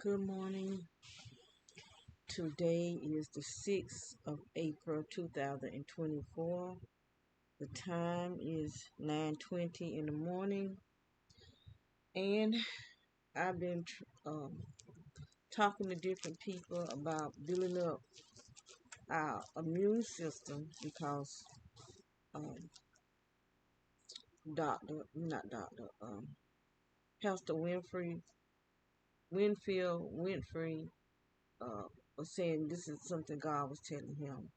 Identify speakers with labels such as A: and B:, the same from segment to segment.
A: Good morning. Today is the 6th of April 2024. The time is 9:20 in the morning, and I've been talking to different people about building up our immune system because um, Pastor Winfrey was saying this is something God was telling him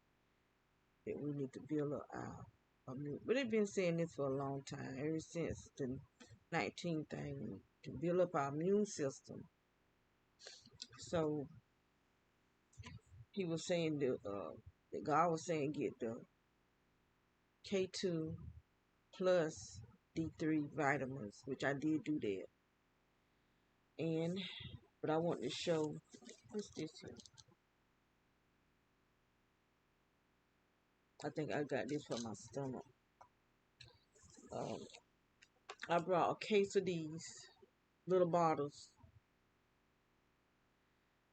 A: that we need to build up our immune. But they've been saying this for a long time, ever since the 19 thing, to build up our immune system. So he was saying that God was saying get the K2 plus D3 vitamins, which I did do that. But I want to show, what's this here? I think I got this for my stomach. I brought a case of these little bottles,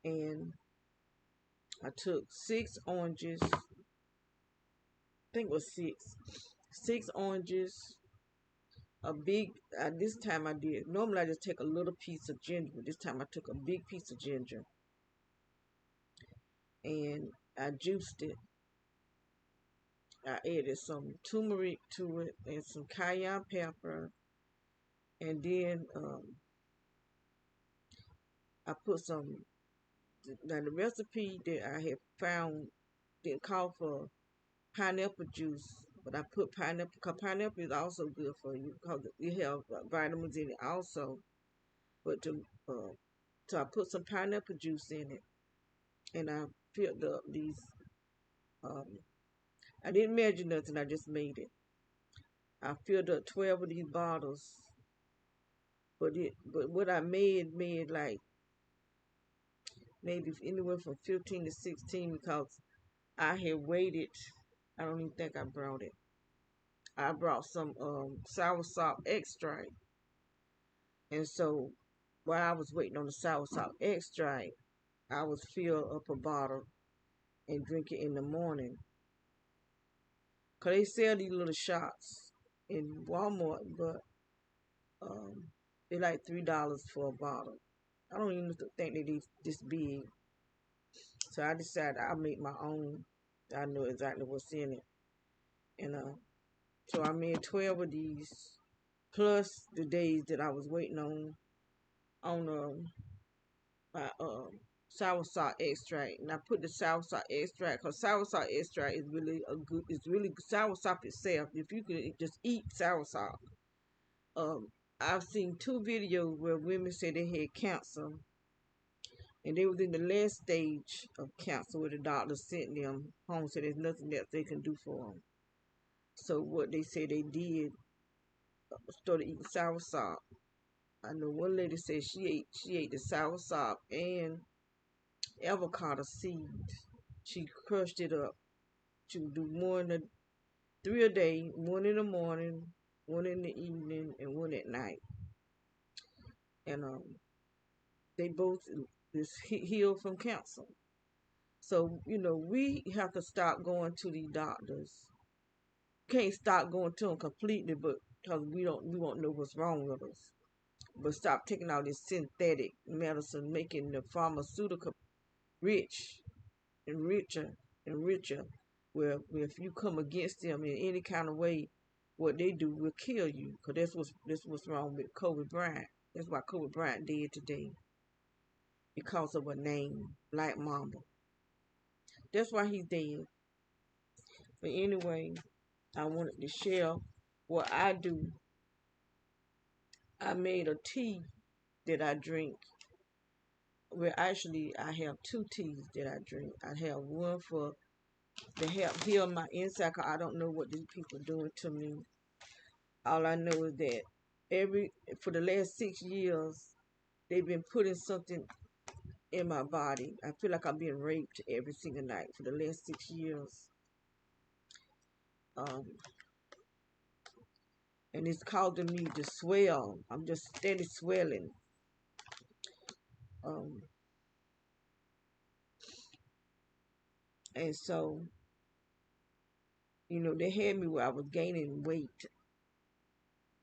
A: and I took 6 oranges. I think it was six oranges. This time I did. Normally I just take a little piece of ginger, but this time I took a big piece of ginger and I juiced it. I added some turmeric to it and some cayenne pepper, and then I put some. Now the recipe that I had found didn't call for pineapple juice, but I put pineapple because pineapple is also good for you because it has vitamins in it also. But so I put some pineapple juice in it, and I filled up these. Um, I didn't measure nothing. I just made it. I filled up 12 of these bottles, but what I made like maybe anywhere from 15 to 16 because I had waited. I don't even think I brought it. I brought some soursop extract, and so while I was waiting on the soursop extract, I was fill up a bottle and drink it in the morning. Cause they sell these little shots in Walmart, but they like $3 for a bottle. I don't even think they this big. So I decided I'll make my own. I know exactly what's in it, and so I made 12 of these plus the days that I was waiting on my soursop extract, and I put the soursop extract because soursop extract is really a good. It's really soursop itself. If you could just eat soursop, um, I've seen 2 videos where women said they had cancer, and they was in the last stage of cancer where the doctor sent them home. So there's nothing else they can do for them. So what they said they did, started eating soursop. I know one lady said she ate the soursop and avocado seeds. She crushed it up. She would do 3 a day, one in the morning, one in the evening, and one at night. And they both is healed from cancer. So we have to stop going to the doctors. Can't stop going to them completely, but because we won't know what's wrong with us. But stop taking all this synthetic medicine, making the pharmaceutical rich and richer and richer. Where if you come against them in any kind of way, what they do will kill you. Cause that's what's wrong with Kobe Bryant. That's why Kobe Bryant dead today, because of a name, Black Mamba. That's why he's dead. But anyway, I wanted to share what I do. I made a tea that I drink. Well, actually, I have 2 teas that I drink. I have one to help heal my inside. 'Cause I don't know what these people are doing to me. All I know is that for the last 6 years, they've been putting something in my body. I feel like I'm being raped every single night for the last 6 years. Um, and it's causing me to swell. I'm just steady swelling. Um, And so, they had me where I was gaining weight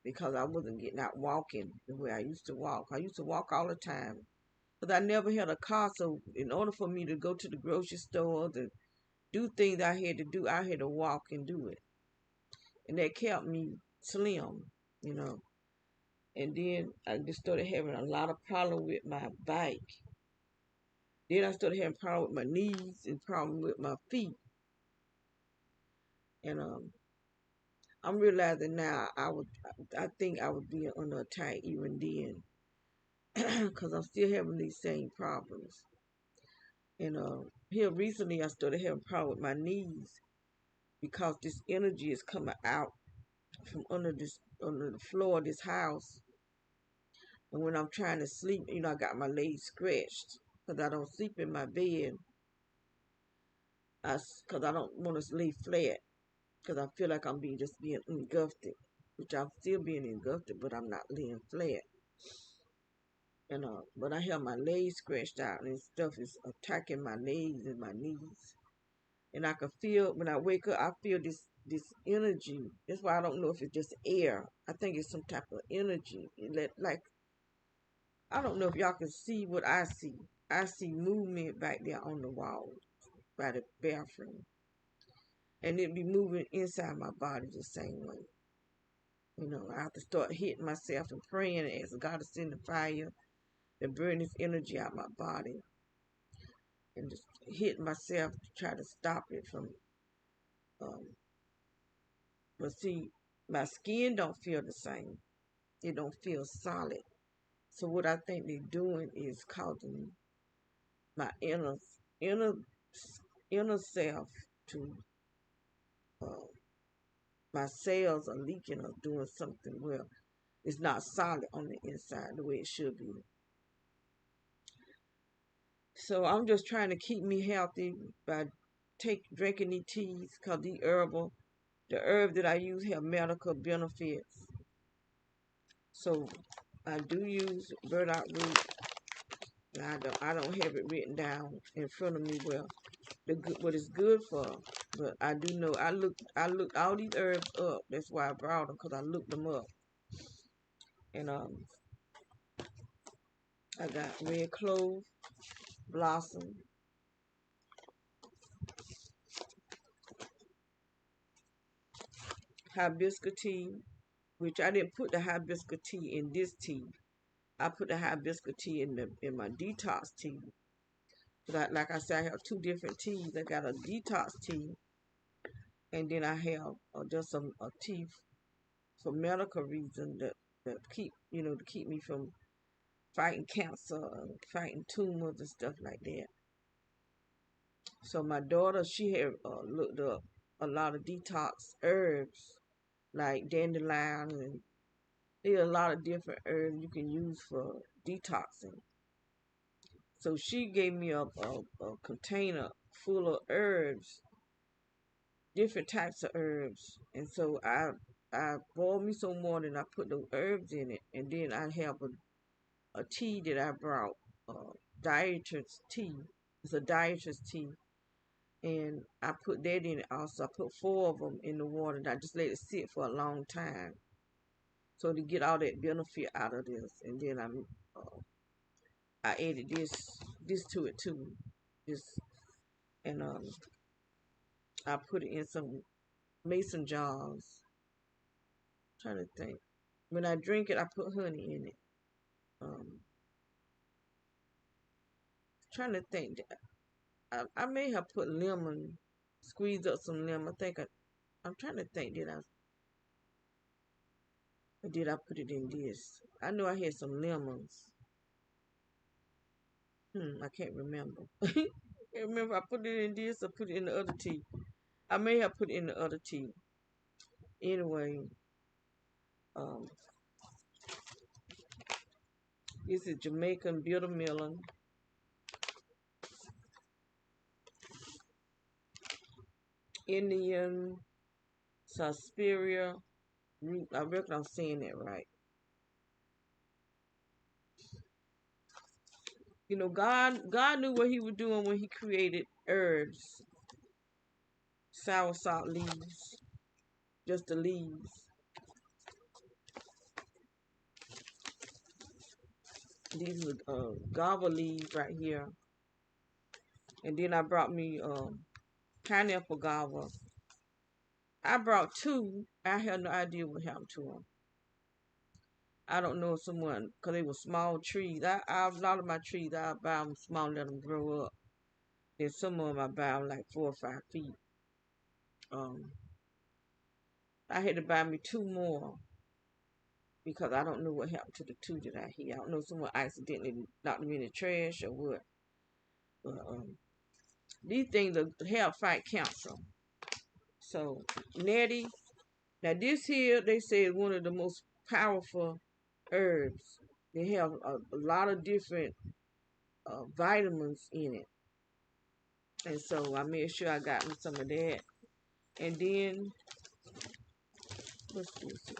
A: because I wasn't getting out walking the way I used to walk. I used to walk all the time. Because I never had a car, so in order for me to go to the grocery store, to do things I had to do, I had to walk and do it. And that kept me slim. And then I just started having a lot of problem with my bike. Then I started having problem with my knees and problem with my feet. And I'm realizing now I think I was being under attack even then, because I'm still having these same problems. And here recently I started having problem with my knees because this energy is coming out from under the floor of this house. And when I'm trying to sleep, I got my legs scratched because I don't sleep in my bed. Because I don't want to lay flat because I feel like I'm being engulfed, which I'm still being engulfed, but I'm not laying flat. And but I have my legs scratched out and stuff is attacking my legs and my knees. And I can feel when I wake up, I feel this energy. That's why I don't know if it's just air. I think it's some type of energy. Like I don't know if y'all can see what I see. I see movement back there on the wall by the bathroom, and it be moving inside my body the same way. I have to start hitting myself and praying and asking God to send the fire and burn this energy out my body, and just hitting myself to try to stop it from. Um, but see, my skin don't feel the same. It don't feel solid. So what I think they're doing is causing my inner inner self to uh, my cells are leaking or doing something where it's not solid on the inside the way it should be. So I'm just trying to keep me healthy by drinking these teas because the herbs that I use have medical benefits. So I do use burdock root. I don't have it written down in front of me what it's good for, but I do know I looked all these herbs up. That's why I brought them because I looked them up. And I got red clove blossom, hibiscus tea, which I didn't put the hibiscus tea in this tea. I put the hibiscus tea in my detox tea. But like I said, I have two different teas. I got a detox tea, and then I have just a tea for medical reasons that keep me from fighting cancer, fighting tumors and stuff like that. So my daughter, she had looked up a lot of detox herbs like dandelion, and there are a lot of different herbs you can use for detoxing. So she gave me a container full of herbs, different types of herbs, and so I boiled me some water and I put the herbs in it, and then I have a tea that I brought, dietitian's tea. It's a dietitian's tea, and I put that in it also. I put four of them in the water, and I just let it sit for a long time, so to get all that benefit out of this. And then I added this to it too, this, and I put it in some mason jars. I'm trying to think. When I drink it, I put honey in it. Um, trying to think. I may have put lemon, squeezed up some lemon. I'm trying to think. Did I put it in this? I know I had some lemons. I can't remember. I can't remember if I put it in this or put it in the other tea. I may have put it in the other tea. Anyway, um, this is Jamaican bitter melon, Indian Suspiria root. I reckon I'm saying that right. God knew what He was doing when He created herbs. soursop leaves, just the leaves. These are guava leaves right here. And then I brought me pineapple guava. I brought two. I had no idea what happened to them. I don't know if someone, because they were small trees. A lot of my trees, I buy them small and let them grow up. Then some of them I buy them like 4 or 5 feet. Um, I had to buy me two more because I don't know what happened to the two that I had. I don't know if someone accidentally knocked them in the trash or what. But these things help fight cancer. So Nettie, now this here they say is one of the most powerful herbs. They have a lot of different vitamins in it, and so I made sure I got me some of that. And then what's this?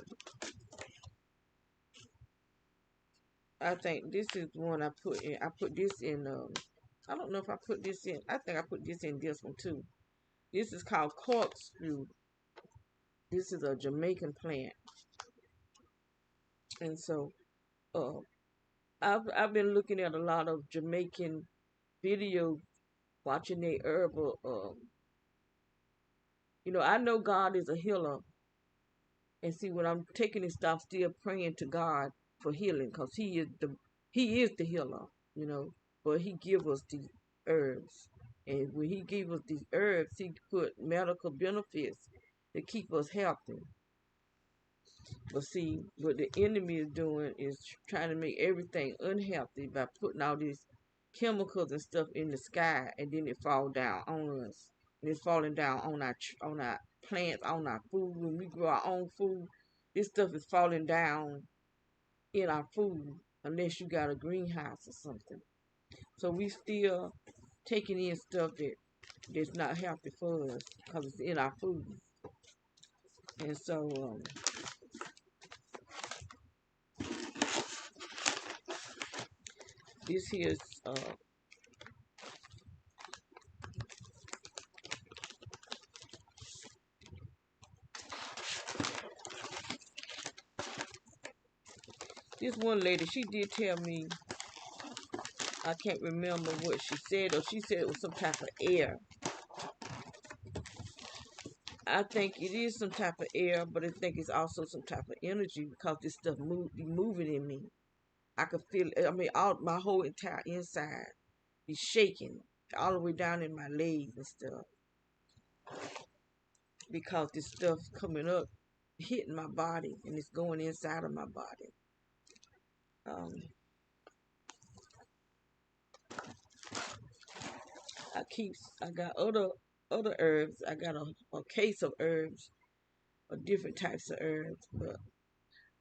A: I think this is one I put in. I put this in. I don't know if I put this in. I think I put this in this one too. This is called corkscrew. This is a Jamaican plant, and so uh, I've been looking at a lot of Jamaican videos, watching their herbal. I know God is a healer, and see when I'm taking this stuff, still praying to God for healing, cause He is the healer. But He give us these herbs, and when He give us these herbs, He put medical benefits to keep us healthy. But see, what the enemy is doing is trying to make everything unhealthy by putting all these chemicals and stuff in the sky, and then it fall down on us. And it's falling down on our plants, on our food. When we grow our own food, this stuff is falling down in our food unless you got a greenhouse or something. So we still taking in stuff that's not healthy for us because it's in our food. And so this here's this one lady. She did tell me, I can't remember what she said, or she said it was some type of air. I think it is some type of air, but I think it's also some type of energy because this stuff be moving in me. I could feel it. I mean, all my whole entire inside be shaking all the way down in my legs and stuff because this stuff coming up, hitting my body, and it's going inside of my body. Um, I got other herbs. I got a case of herbs, of different types of herbs, but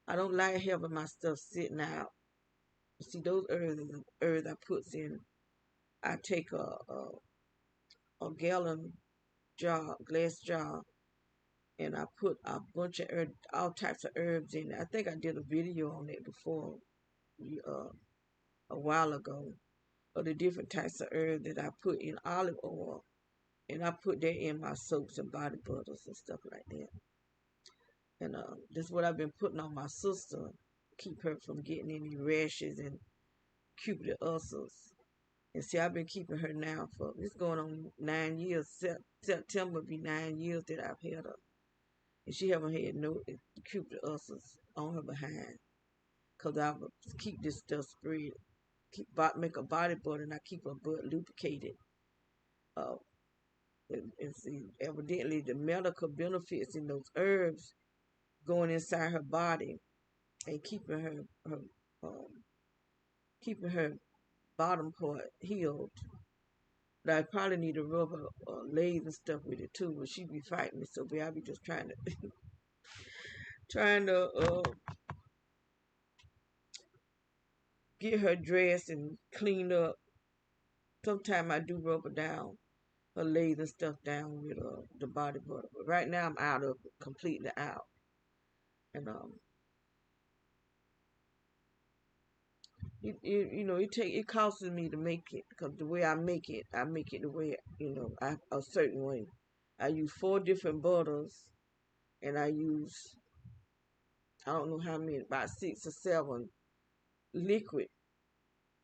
A: I don't like having my stuff sitting out. See, those herbs I puts in. I take a gallon jar, glass jar, and I put a bunch of all types of herbs in it. I think I did a video on it before, uh, a while ago, of the different types of herbs that I put in olive oil, and I put that in my soaps and body butters and stuff like that. And this is what I've been putting on my sister, keep her from getting any rashes and cupid ulcers. And see, I've been keeping her now for, it's going on 9 years. September will be 9 years that I've had her. And she haven't had no cupid ulcers on her behind. Because I would keep this stuff spread. Make a body butter, and I keep her butt lubricated. Uh, and see, evidently the medical benefits in those herbs going inside her body and um, keeping her bottom part healed. But I probably need to rub her legs and stuff with it too. But she be fighting me, so I be just trying to trying to get her dressed and cleaned up. Sometimes I do rub her down, her legs and stuff down with the body butter. But right now I'm out of it, completely out. And it costs me to make it because the way I make it the way a certain way. I use 4 different butters, and I don't know how many, about 6 or 7 liquid,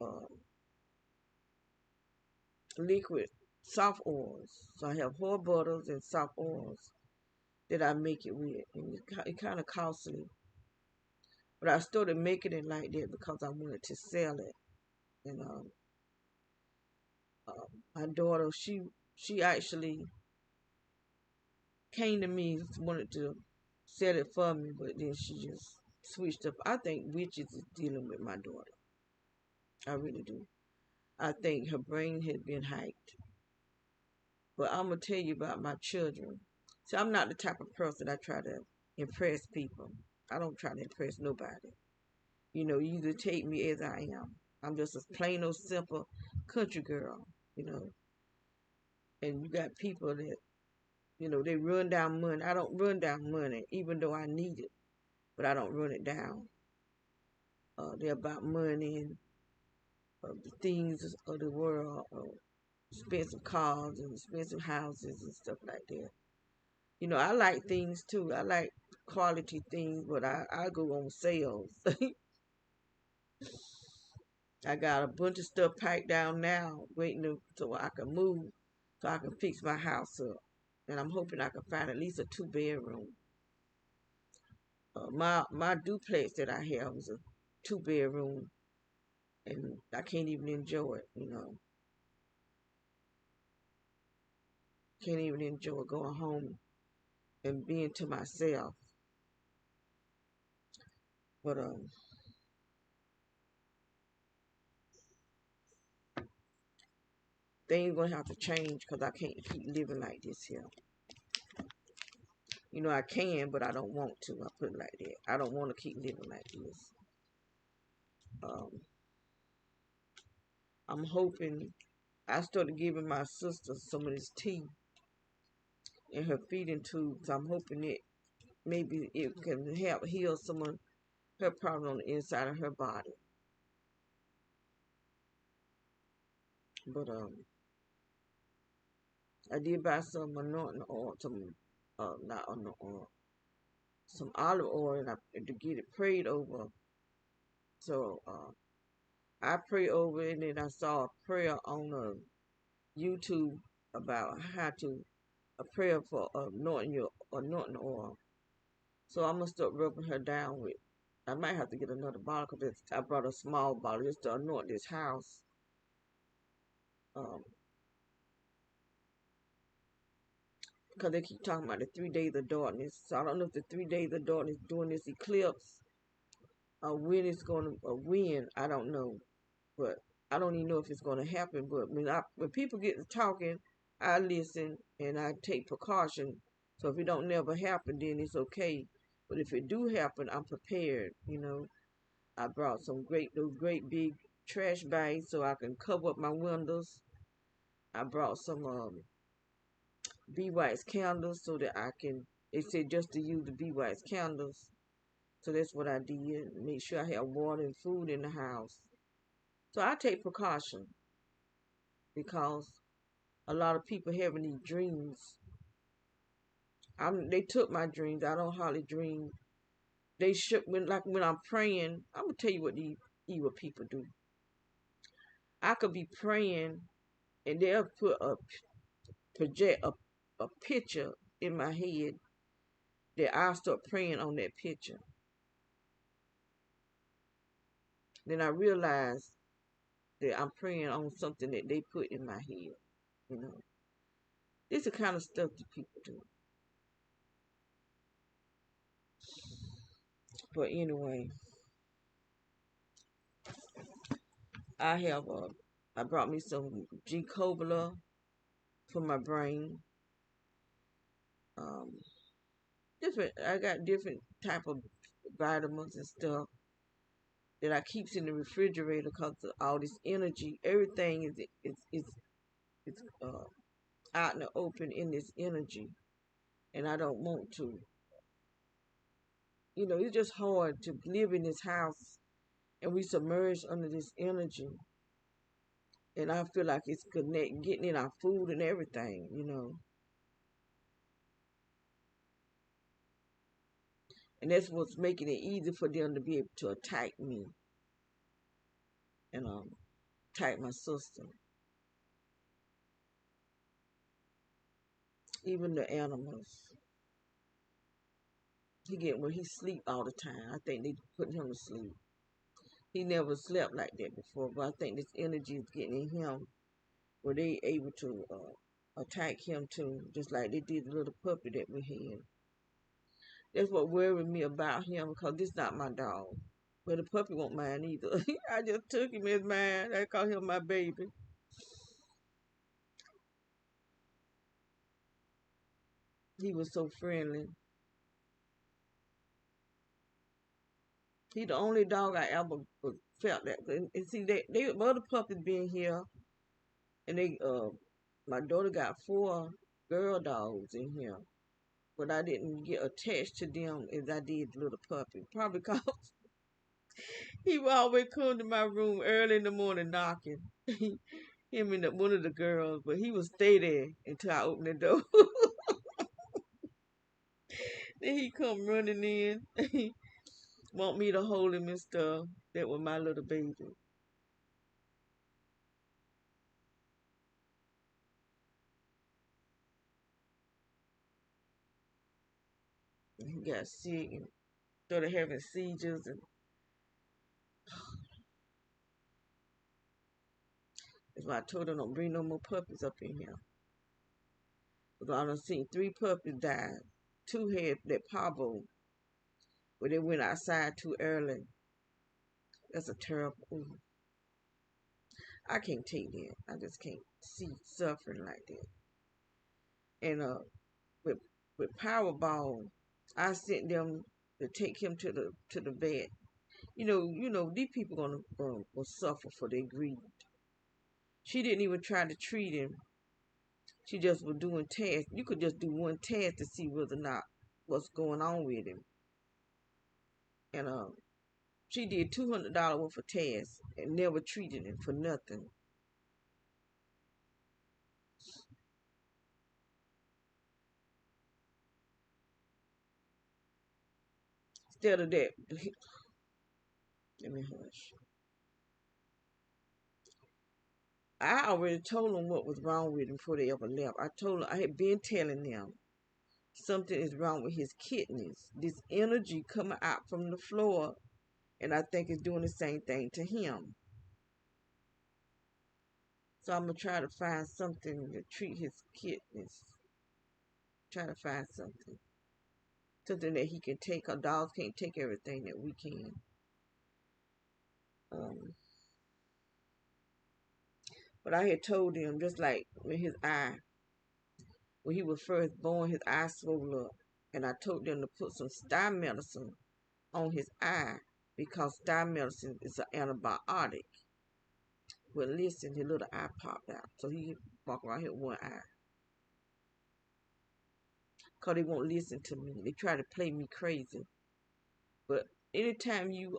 A: uh, liquid soft oils. So I have whole butters and soft oils that I make it with, and it's kind of costly. But I started making it like that because I wanted to sell it. And my daughter, she actually came to me, wanted to sell it for me, but then she just switched up. I think witches is dealing with my daughter. I really do. I think her brain had been hacked. But I'm gonna tell you about my children. See, I'm not the type of person I try to impress people. I don't try to impress nobody. You either take me as I am. I'm just a plain old simple country girl, you know. And you got people that, they run down money. I don't run down money, even though I need it, but I don't run it down. They're about money and the things of the world, expensive cars and expensive houses and stuff like that. I like things too. I like quality things, but I go on sales. I got a bunch of stuff packed down now, waiting so I can move, so I can fix my house up. And I'm hoping I can find at least a 2 bedroom. My duplex that I have is a 2 bedroom, and I can't even enjoy it. Can't even enjoy going home and being to myself. But things gonna have to change because I can't keep living like this here. I can, but I don't want to. I put it like that. I don't want to keep living like this. Um, I'm hoping I started giving my sister some of this tea in her feeding tubes. I'm hoping it maybe it can help heal some of her problem on the inside of her body. But I did buy some anointing oil, some not anointing oil, some olive oil, and to get it prayed over. So I prayed over it, and then I saw a prayer on YouTube about how to a prayer for anointing oil. So I'm gonna start rubbing her down with. I might have to get another bottle because I brought a small bottle just to anoint this house. Um, because they keep talking about the 3 days of darkness. So I don't know if the 3 days of darkness during this eclipse or when it's gonna when I don't know, but I don't even know if it's gonna happen. But when people get to talking, I listen and I take precaution. So if it don't never happen, then it's okay. But if it do happen, I'm prepared. I brought those great big trash bags so I can cover up my windows. I brought some bee wax candles so that I can. They said just to use the bee wax candles, so that's what I did. Make sure I have water and food in the house. So I take precaution because a lot of people having these dreams. They took my dreams. I don't hardly dream. They should when I'm praying. I'm gonna tell you what these evil people do. I could be praying and they'll project a picture in my head that I'll start praying on that picture. Then I realize that I'm praying on something that they put in my head. You know, this is the kind of stuff that people do. But anyway, I have I brought me some G Cobala for my brain. Um, I got different type of vitamins and stuff that I keeps in the refrigerator because of all this energy. Everything is out in the open in this energy, and I don't want to. It's just hard to live in this house and we submerged under this energy. And I feel like it's getting in our food and everything. And that's what's making it easy for them to be able to attack me and attack my sister. Even the animals. He sleep all the time. I think they put him to sleep. He never slept like that before, but I think this energy is getting in him where they able to attack him too, just like they did the little puppy that we had. That's what worried me about him because this not my dog. But the puppy won't mine either. I just took him as mine. I call him my baby. He was so friendly. He the only dog I ever felt that. And see, they other puppies being here, and my daughter got 4 girl dogs in here, but I didn't get attached to them as I did the little puppy. Probably because he would always come to my room early in the morning knocking. Him and one of the girls, but he would stay there until I opened the door. Then he come running in, want me to hold him and stuff. That was my little baby. And he got sick and started having seizures, and that's why I told him don't bring no more puppies up in here. Because I done seen 3 puppies die. 2 had that parvo, but they went outside too early. That's a terrible. Ooh, I can't take that. I just can't see suffering like that. And with Powerball, I sent them to take him to the vet. These people will suffer for their greed. She didn't even try to treat him. She just was doing tests. You could just do one test to see whether or not what's going on with him. And she did $200 worth of tests and never treated him for nothing. Instead of that, let me hush. I already told them what was wrong with him before they ever left. I had been telling them something is wrong with his kidneys. This energy coming out from the floor, and I think it's doing the same thing to him. So I'm gonna try to find something to treat his kidneys. Try to find something that he can take. Our dogs can't take everything that we can. Um, but I had told him just like with his eye, when he was first born, his eye swelled up, and I told them to put some sty medicine on his eye because sty medicine is an antibiotic. But listen, his little eye popped out, so he walk around here with one eye. Cause they won't listen to me. They try to play me crazy. But anytime you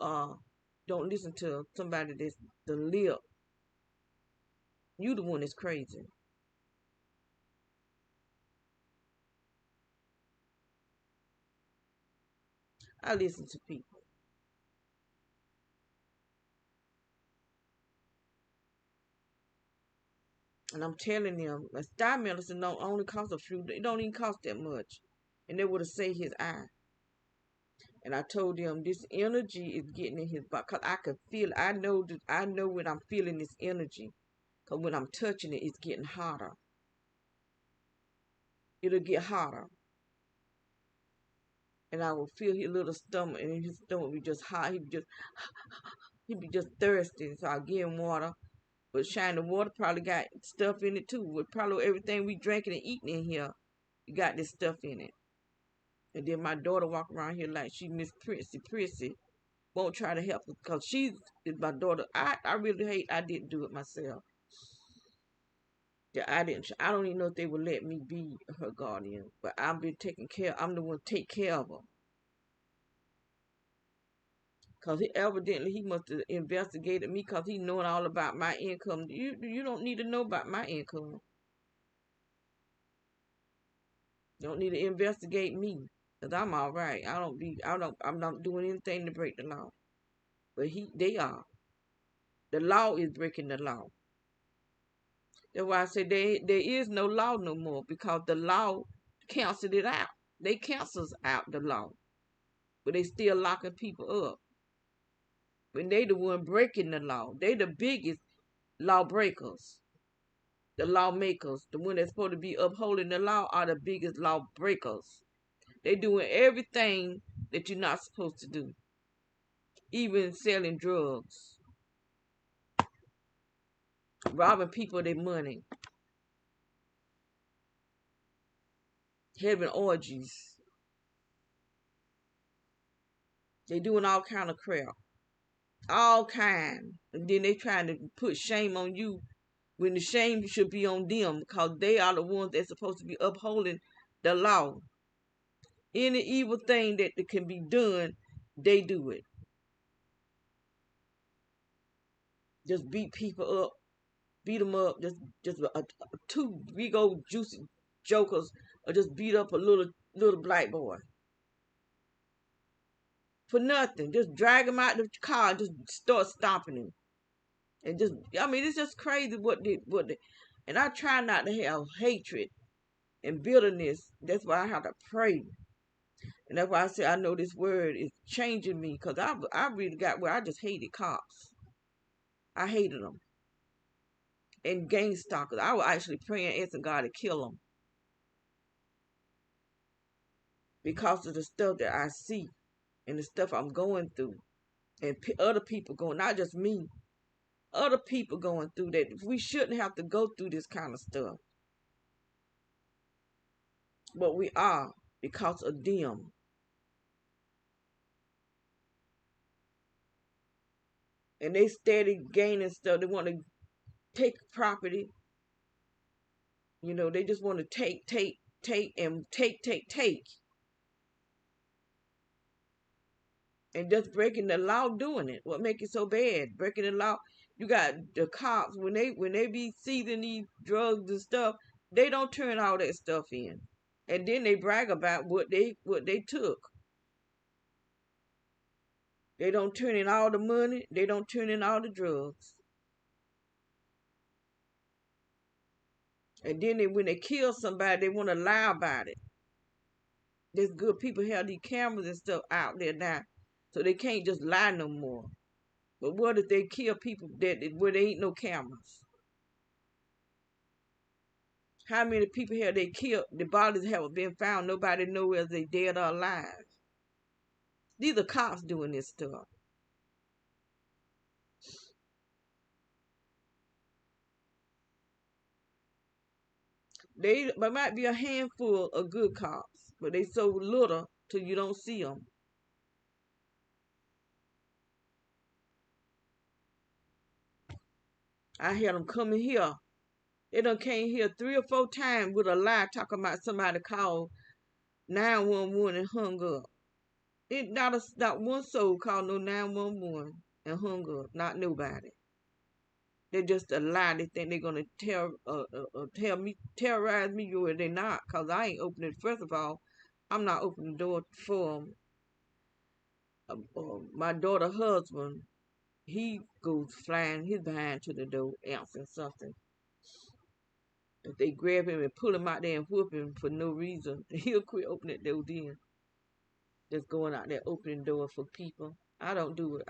A: don't listen to somebody that's the lip, you the one that's crazy. I listen to people. And I'm telling them, a sty medicine don't only cost a few, it don't even cost that much. And they would have saved his eye. And I told them this energy is getting in his body. Cause I could feel it. I know when I'm feeling this energy. Cause when I'm touching it, it's getting hotter. It'll get hotter. And I will feel his little stomach, and his stomach be just hot. He'd be just thirsty. So I give him water. But shining water probably got stuff in it too. With probably everything we drinking and eating in here, you got this stuff in it. And then my daughter walk around here like she Miss Prissy. Won't try to help her because she's is my daughter. I really hate I didn't do it myself. Yeah, I didn't. I don't even know if they would let me be her guardian. But I've been taking care. I'm the one to take care of her. Cause he must have investigated me. Cause he knowing all about my income. You don't need to know about my income. You don't need to investigate me. Cause I'm all right. I'm not doing anything to break the law. But they are. The law is breaking the law. That's why I say there is no law no more because the law canceled it out. They cancels out the law, but they still locking people up. When they the one breaking the law, they the biggest lawbreakers. The lawmakers, the one that's supposed to be upholding the law, are the biggest lawbreakers. They doing everything that you're not supposed to do, even selling drugs, robbing people their money, having orgies. They doing all kind of crap, all kind, and then they trying to put shame on you when the shame should be on them because they are the ones that's supposed to be upholding the law. Any evil thing that can be done, they do it. Just beat people up, beat them up. Just two big old juicy jokers, or just beat up a little black boy for nothing. Just drag him out the car, and just start stomping him, and just I mean it's just crazy what they. And I try not to have hatred and bitterness. That's why I have to pray. And that's why I say I know this word is changing me because I really got where I just hated cops. I hated them. And gang stalkers. I was actually praying, asking God to kill them because of the stuff that I see and the stuff I'm going through. And other people going, not just me, other people going through that. We shouldn't have to go through this kind of stuff. But we are because of them. And they steady gaining stuff. They want to take property. You know, they just want to take. And just breaking the law doing it. What make it so bad? Breaking the law. You got the cops when they be seizing these drugs and stuff, they don't turn all that stuff in. And then they brag about what they took. They don't turn in all the money, they don't turn in all the drugs. And then when they kill somebody, they want to lie about it. There's good people have these cameras and stuff out there now. So they can't just lie no more. But what if they kill people where there ain't no cameras? How many people have they killed? The bodies haven't been found. Nobody knows whether they dead or alive. These are cops doing this stuff. There might be a handful of good cops, but they so little till you don't see them. I hear them coming here. They done came here 3 or 4 times with a lie talking about somebody called 911 and hung up. It not one soul called no 911 and hung up. Not nobody. They're just a lie. They think they're gonna terrorize me, or they not, cause I ain't opening. First of all, I'm not opening the door for them. My daughter's husband, he goes flying his behind to the door, answering something. If they grab him and pull him out there and whoop him for no reason, he'll quit opening the door then. Just going out there opening doors for people. I don't do it.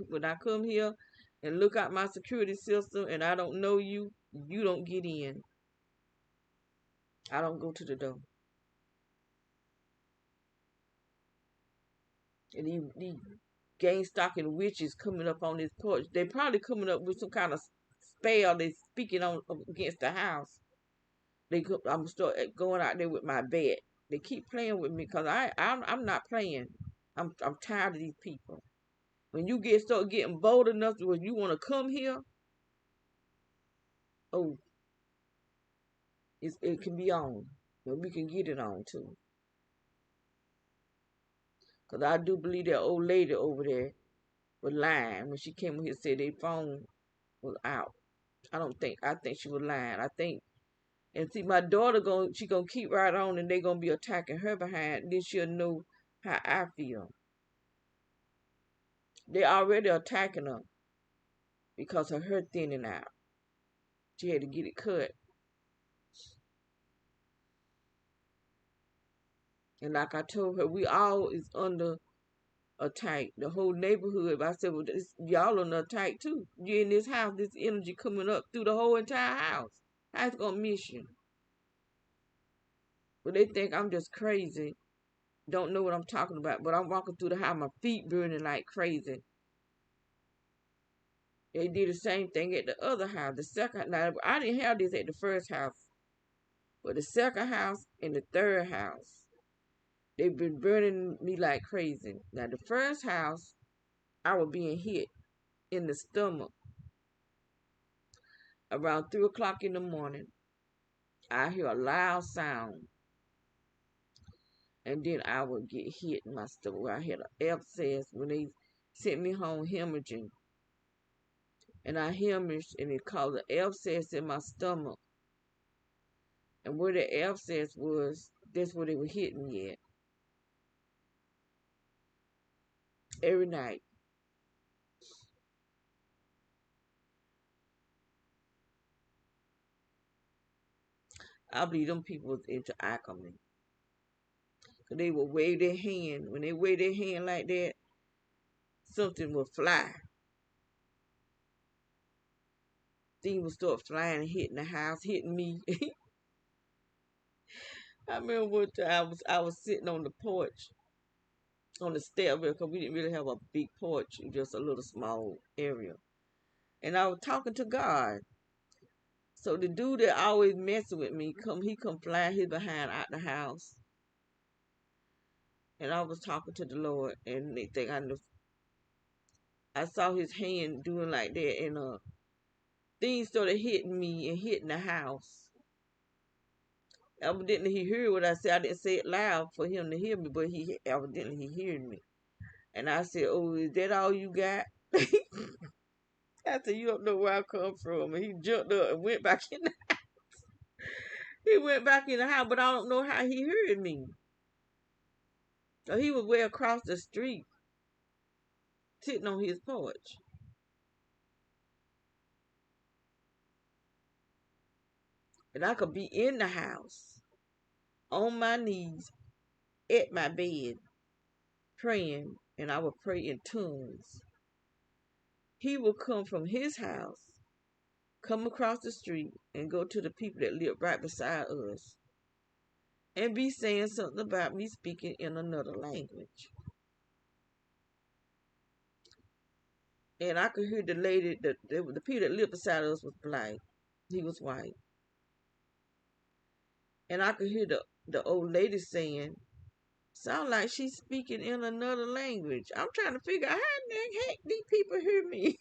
A: When I come here and look at my security system and I don't know you, you don't get in. I don't go to the door. And these gang stalking witches coming up on this porch, they probably coming up with some kind of spell they speaking on against the house. I'm start going out there with my bat. They keep playing with me because I'm not playing. I'm tired of these people. When you start getting bold enough to where you want to come here, oh, it can be on. And we can get it on too. Because I do believe that old lady over there was lying when she came here and said their phone was out. I think she was lying. I think And see, my daughter she gonna keep right on, and they gonna be attacking her behind. Then she'll know how I feel. They already attacking her because of her thinning out. She had to get it cut. And like I told her, we all is under attack. The whole neighborhood. I said, well, y'all under attack too. You in this house, this energy coming up through the whole entire house. How's it gonna miss you? But they think I'm just crazy. Don't know what I'm talking about. But I'm walking through the house, my feet burning like crazy. They did the same thing at the other house. The second, now I didn't have this at the first house, but the second house and the third house, they've been burning me like crazy. Now the first house, I was being hit in the stomach around 3 o'clock in the morning. I hear a loud sound, and then I would get hit in my stomach. I had an abscess when they sent me home hemorrhaging, and I hemorrhaged, and it caused an abscess in my stomach. And where the abscess was, that's where they were hitting me at every night. I believe them people was into alchemy. Cause they would wave their hand. When they wave their hand like that, something would fly. Things would start flying and hitting the house, hitting me. I remember one time I was sitting on the porch, on the step, because we didn't really have a big porch, just a little small area. And I was talking to God. So the dude that always messing with me, he come flying his behind out the house. And I was talking to the Lord, and they think I saw his hand doing like that, and things started hitting me and hitting the house. Evidently, he heard what I said. I didn't say it loud for him to hear me, but evidently he heard me. And I said, "Oh, is that all you got?" I said, "You don't know where I come from." And he jumped up and went back in. He went back in the house, but I don't know how he heard me. So he was way across the street, sitting on his porch. And I could be in the house, on my knees, at my bed, praying, and I would pray in tongues. He would come from his house, come across the street, and go to the people that live right beside us, and be saying something about me speaking in another language. And I could hear the lady, the people that lived beside us was black. He was white. And I could hear the old lady saying, sound like she's speaking in another language. I'm trying to figure out how the heck these people hear me.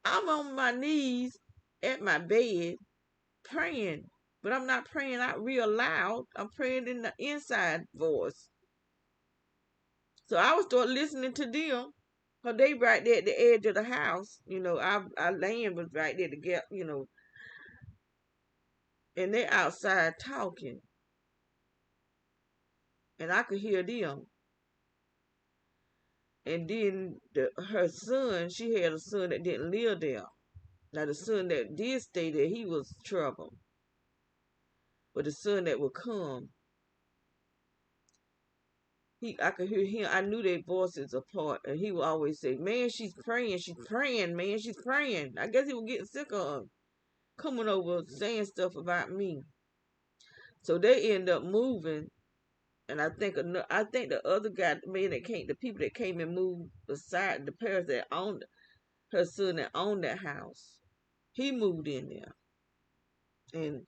A: I'm on my knees at my bed praying, but I'm not praying out real loud. I'm praying in the inside voice. So I would start listening to them. Cause they right there at the edge of the house. Our land was right there to get, and they outside talking. And I could hear them. And then her son, she had a son that didn't live there. Now the son that did stay there, he was trouble. But the son that would come, I could hear him. I knew their voices apart, and he would always say, "Man, she's praying, man, she's praying." I guess he was getting sick of coming over saying stuff about me. So they end up moving, and I think the other guy, the people that came and moved beside the parents that owned her son that owned that house, he moved in there, and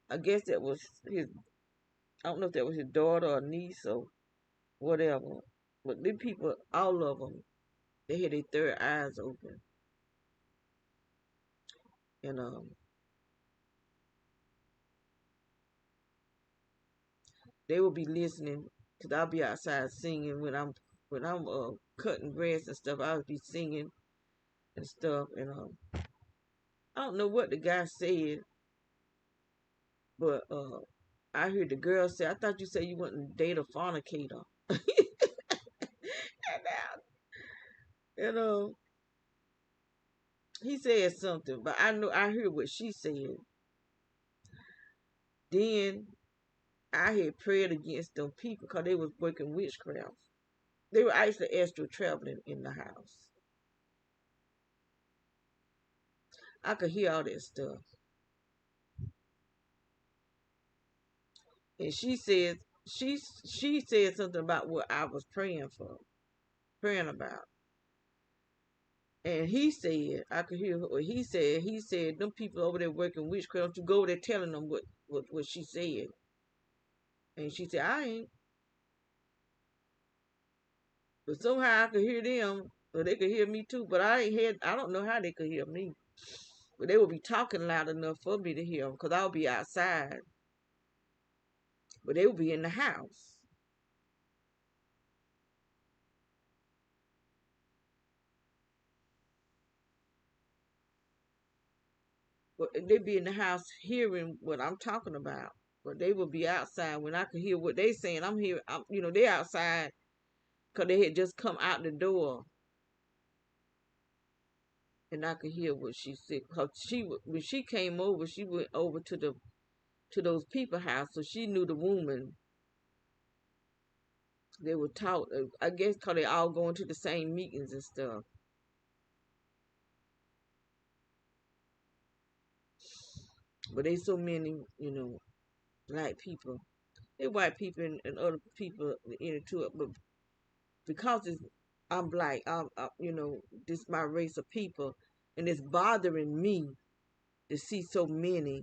A: I guess that was his. I don't know if that was his daughter or niece or whatever, but these people, all of them, they had their third eyes open, and they will be listening because I'll be outside singing when I'm cutting grass and stuff. I'll be singing and stuff. And I don't know what the guy said, but I heard the girl say, "I thought you said you wouldn't date a fornicator." and he said something, but I know I heard what she said. Then I had prayed against them people because they was working witchcraft. They were actually astral traveling in the house. I could hear all that stuff. And she said something about what I was praying about. And he said, I could hear what he said. He said, them people over there working witchcraft, don't you go over there telling them what she said. And she said, I ain't. But somehow I could hear them, or they could hear me too. But I don't know how they could hear me. But they would be talking loud enough for me to hear them, because I'll be outside. But they would be in the house. But they'd be in the house hearing what I'm talking about. But they would be outside when I could hear what they saying. They outside because they had just come out the door, and I could hear what she said. Cause when she came over, she went over to those people house, so she knew the woman. They were taught, I guess, cause they all going to the same meetings and stuff. But they so many, black people. They white people and other people into it, but because I'm black, this my race of people, and it's bothering me to see so many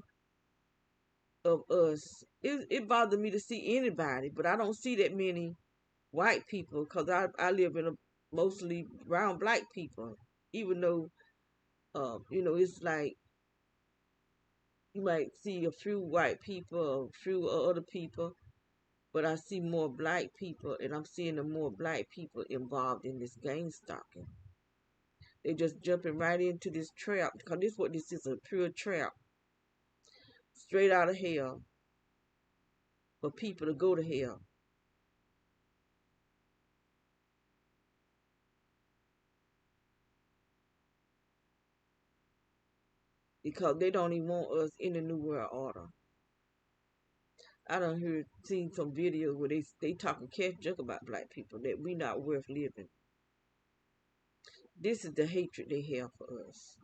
A: of us. It bothers me to see anybody, but I don't see that many white people because I live in a mostly around black people. Even though, it's like you might see a few white people, a few other people, but I see more black people, and I'm seeing the more black people involved in this gang stalking. They just jumping right into this trap because this what this is, a pure trap, straight out of hell for people to go to hell because they don't even want us in the new world order. I done seen some videos where they talking cash junk about black people that we not worth living. This is the hatred they have for us.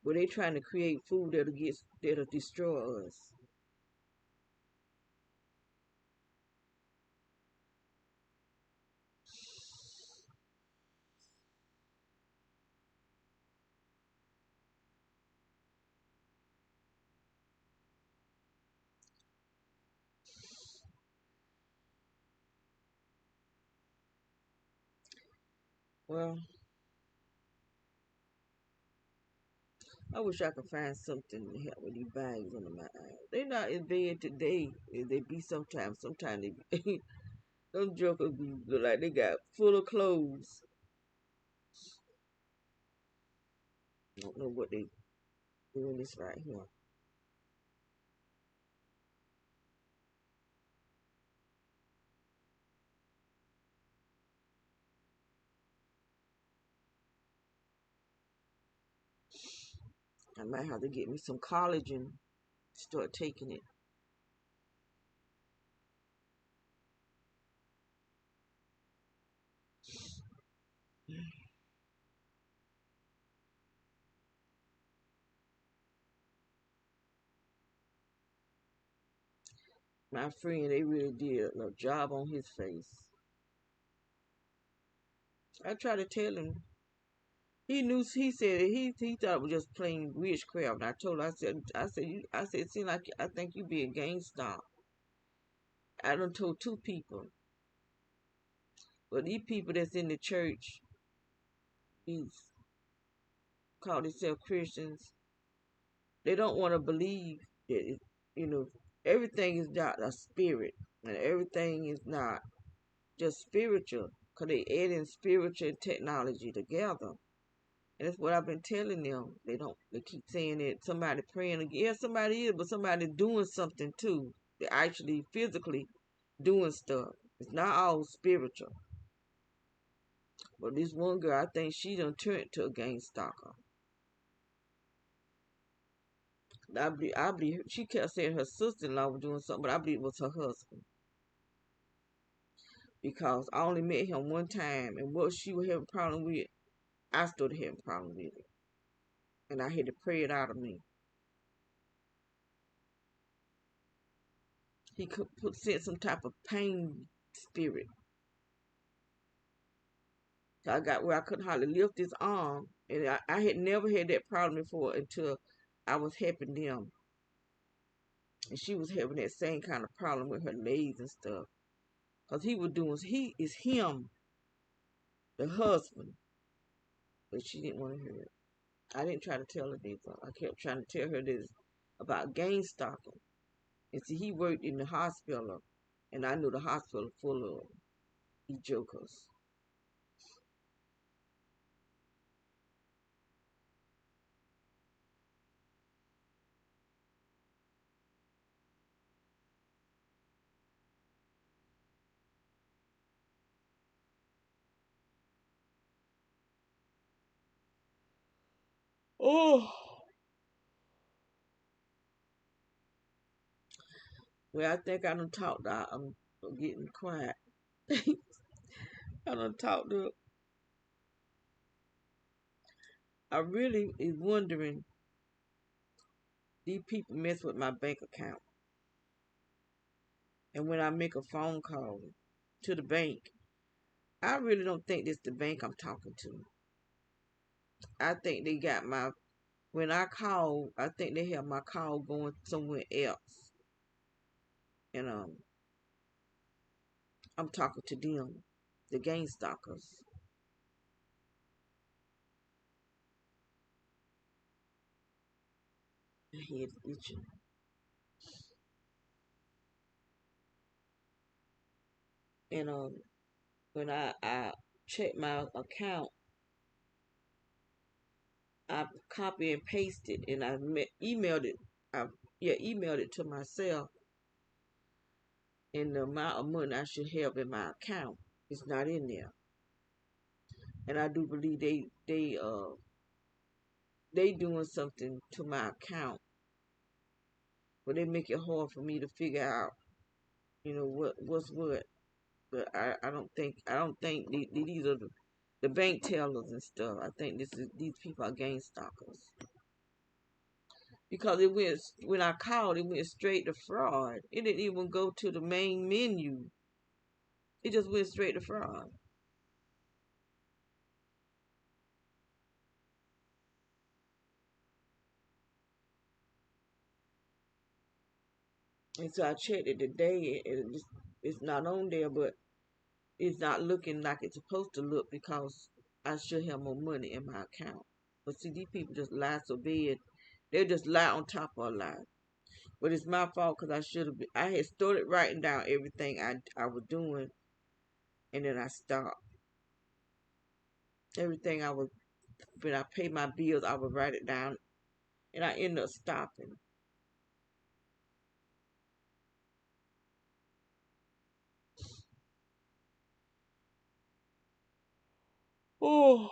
A: Where they trying to create food that'll destroy us. Well, I wish I could find something to help with these bags under my eyes. They not as bad today as they be sometimes. Sometimes they be, them jokers be look like they got full of clothes. I don't know what they doing this right here. I might have to get me some collagen, start taking it. My friend, they really did a job on his face. I tried to tell him. He knew. He said he thought it was just plain witchcraft. And I told him. I said, it seems like I think you be a gangster. I done told two people, but these people that's in the church, these call themselves Christians, they don't want to believe that you know everything is not a spirit and everything is not just spiritual. because they adding spiritual and technology together. And that's what I've been telling them. They keep saying that somebody praying again. Yeah, somebody is, but somebody doing something too. They're actually physically doing stuff. It's not all spiritual. But this one girl, I think she done turned to a gang stalker. I believe she kept saying her sister-in-law was doing something, but I believe it was her husband. Because I only met him one time, and what she was having a problem with, I started having a problem with it. And I had to pray it out of me. He could sent some type of pain spirit. So I got where I couldn't hardly lift his arm. And I had never had that problem before until I was helping them. And she was having that same kind of problem with her legs and stuff. Because he is him, the husband. But she didn't want to hear it. I didn't try to tell her this. I kept trying to tell her this about gang stalking. And see, he worked in the hospital. And I knew the hospital full of these jokers. Oh, well, I think I done talked. I'm getting quiet. I done talked to. I really is wondering. These people mess with my bank account, and when I make a phone call to the bank, I really don't think this the bank I'm talking to. I think they got my. When I call, I think they have my call going somewhere else, and I'm talking to them, the gang stalkers. My head is itching, and when I check my account, I copy and pasted and emailed it. I emailed it to myself, and the amount of money I should have in my account is not in there. And I do believe they doing something to my account, but they make it hard for me to figure out, what's what. But I don't think these are the bank tellers and stuff. I think these people are gang stalkers. Because when I called, it went straight to fraud. It didn't even go to the main menu. It just went straight to fraud. And so I checked it today, and it's not on there, but it's not looking like it's supposed to look because I should have more money in my account. But see, these people just lie so bad. They just lie on top of a lie. But it's my fault because I should have. I had started writing down everything I was doing, and then I stopped. Everything I was when I pay my bills, I would write it down, and I ended up stopping. Oh,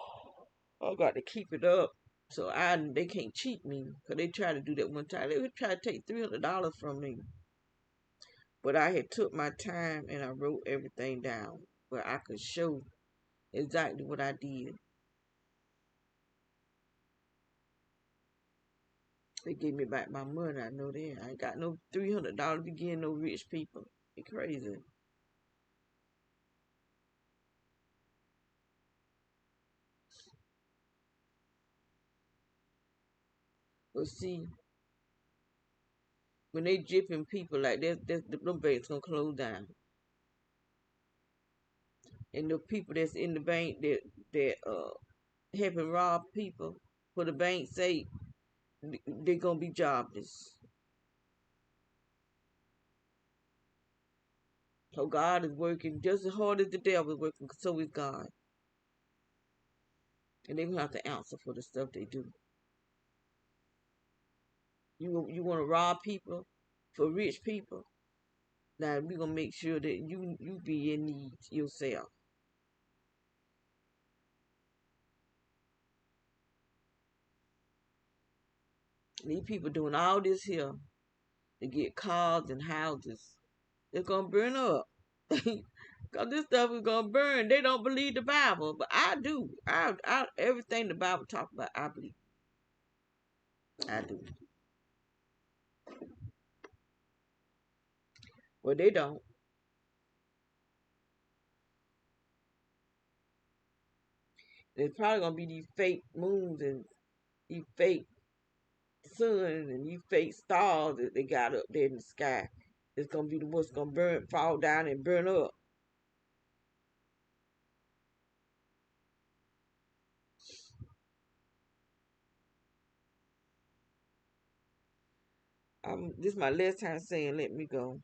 A: I got to keep it up. So they can't cheat me because they tried to do that one time. They would try to take $300 from me, but I had took my time and I wrote everything down where I could show exactly what I did. They gave me back my money. I know that. I ain't got no $300 to give no rich people. It's crazy. But see, when they jipping people like that, them banks gonna close down. And the people that's in the bank that helping rob people for the bank's sake, they're gonna be jobless. So God is working just as hard as the devil is working, so is God. And they're gonna have to answer for the stuff they do. You wanna rob people for rich people? Now we're gonna make sure that you be in need yourself. These people doing all this here to get cars and houses. They're gonna burn up. Cause this stuff is gonna burn. They don't believe the Bible, but I do. I everything the Bible talks about, I believe. I do. Well, they don't. There's probably gonna be these fake moons and these fake sun and these fake stars that they got up there in the sky. It's gonna be the what's gonna burn, fall down and burn up. This is my last time saying let me go.